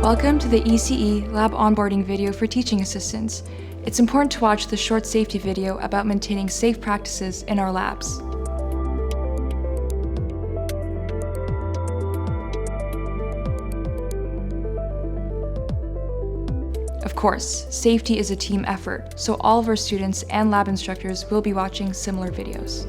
Welcome to the ECE Lab Onboarding video for teaching assistants. It's important to watch the short safety video about maintaining safe practices in our labs. Of course, safety is a team effort, so all of our students and lab instructors will be watching similar videos.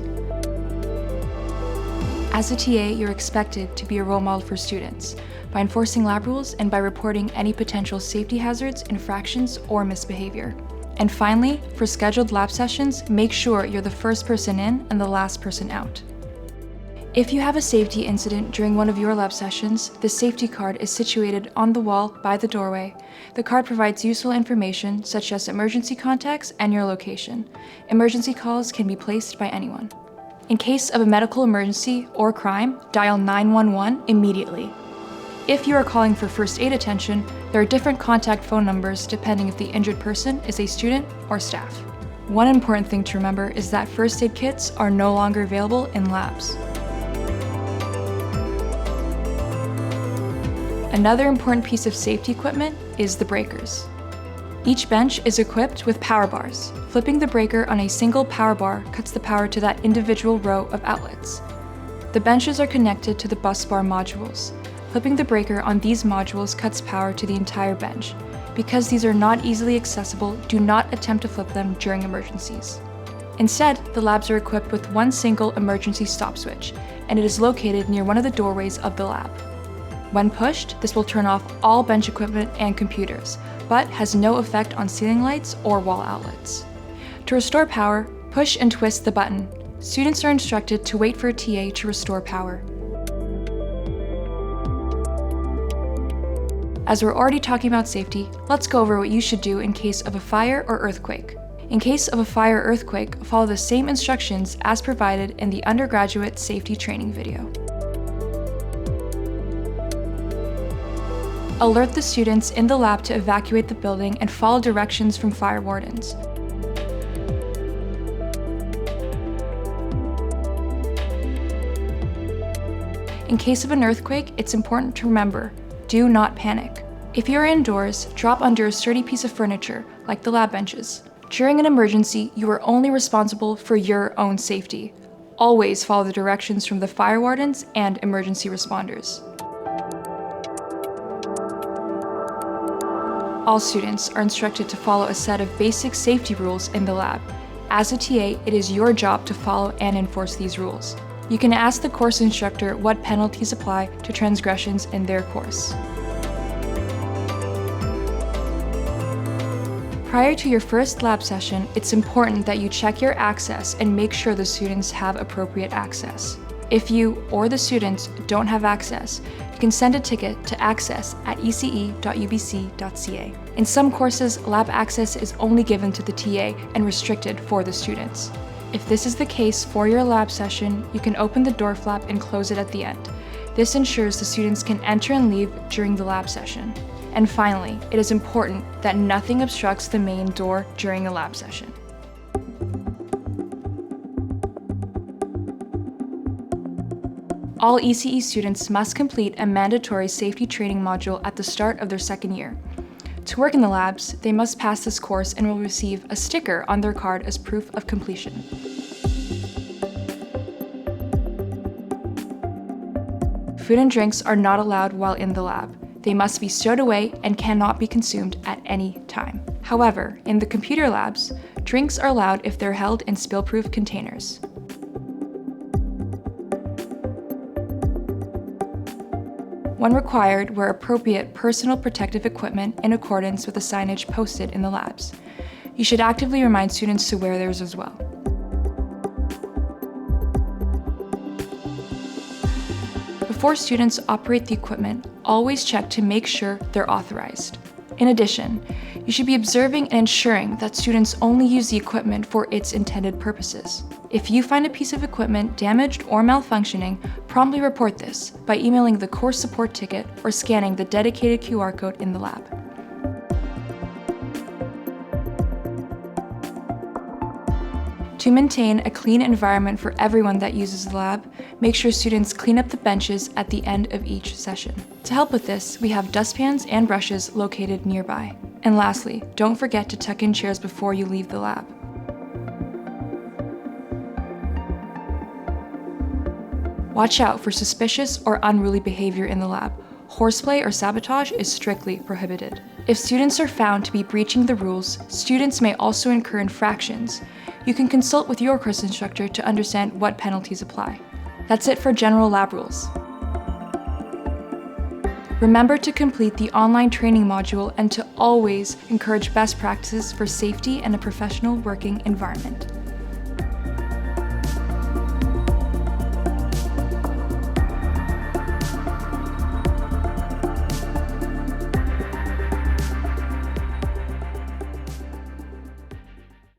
As a TA, you're expected to be a role model for students by enforcing lab rules and by reporting any potential safety hazards, infractions, or misbehavior. And finally, for scheduled lab sessions, make sure you're the first person in and the last person out. If you have a safety incident during one of your lab sessions, the safety card is situated on the wall by the doorway. The card provides useful information such as emergency contacts and your location. Emergency calls can be placed by anyone. In case of a medical emergency or crime, dial 911 immediately. If you are calling for first aid attention, there are different contact phone numbers depending if the injured person is a student or staff. One important thing to remember is that first aid kits are no longer available in labs. Another important piece of safety equipment is the breakers. Each bench is equipped with power bars. Flipping the breaker on a single power bar cuts the power to that individual row of outlets. The benches are connected to the bus bar modules. Flipping the breaker on these modules cuts power to the entire bench. Because these are not easily accessible, do not attempt to flip them during emergencies. Instead, the labs are equipped with one single emergency stop switch, and it is located near one of the doorways of the lab. When pushed, this will turn off all bench equipment and computers, but has no effect on ceiling lights or wall outlets. To restore power, push and twist the button. Students are instructed to wait for a TA to restore power. As we're already talking about safety, let's go over what you should do in case of a fire or earthquake. In case of a fire or earthquake, follow the same instructions as provided in the undergraduate safety training video. Alert the students in the lab to evacuate the building and follow directions from fire wardens. In case of an earthquake, it's important to remember, do not panic. If you're indoors, drop under a sturdy piece of furniture, like the lab benches. During an emergency, you are only responsible for your own safety. Always follow the directions from the fire wardens and emergency responders. All students are instructed to follow a set of basic safety rules in the lab. As a TA, it is your job to follow and enforce these rules. You can ask the course instructor what penalties apply to transgressions in their course. Prior to your first lab session, it's important that you check your access and make sure the students have appropriate access. If you or the students don't have access, you can send a ticket to access@ece.ubc.ca. In some courses, lab access is only given to the TA and restricted for the students. If this is the case for your lab session, you can open the door flap and close it at the end. This ensures the students can enter and leave during the lab session. And finally, it is important that nothing obstructs the main door during a lab session. All ECE students must complete a mandatory safety training module at the start of their second year. To work in the labs, they must pass this course and will receive a sticker on their card as proof of completion. Food and drinks are not allowed while in the lab. They must be stowed away and cannot be consumed at any time. However, in the computer labs, drinks are allowed if they're held in spill-proof containers. When required, wear appropriate personal protective equipment in accordance with the signage posted in the labs. You should actively remind students to wear theirs as well. Before students operate the equipment, always check to make sure they're authorized. In addition, you should be observing and ensuring that students only use the equipment for its intended purposes. If you find a piece of equipment damaged or malfunctioning, promptly report this by emailing the course support ticket or scanning the dedicated QR code in the lab. To maintain a clean environment for everyone that uses the lab, make sure students clean up the benches at the end of each session. To help with this, we have dustpans and brushes located nearby. And lastly, don't forget to tuck in chairs before you leave the lab. Watch out for suspicious or unruly behavior in the lab. Horseplay or sabotage is strictly prohibited. If students are found to be breaching the rules, students may also incur infractions. You can consult with your course instructor to understand what penalties apply. That's it for general lab rules. Remember to complete the online training module and to always encourage best practices for safety and a professional working environment.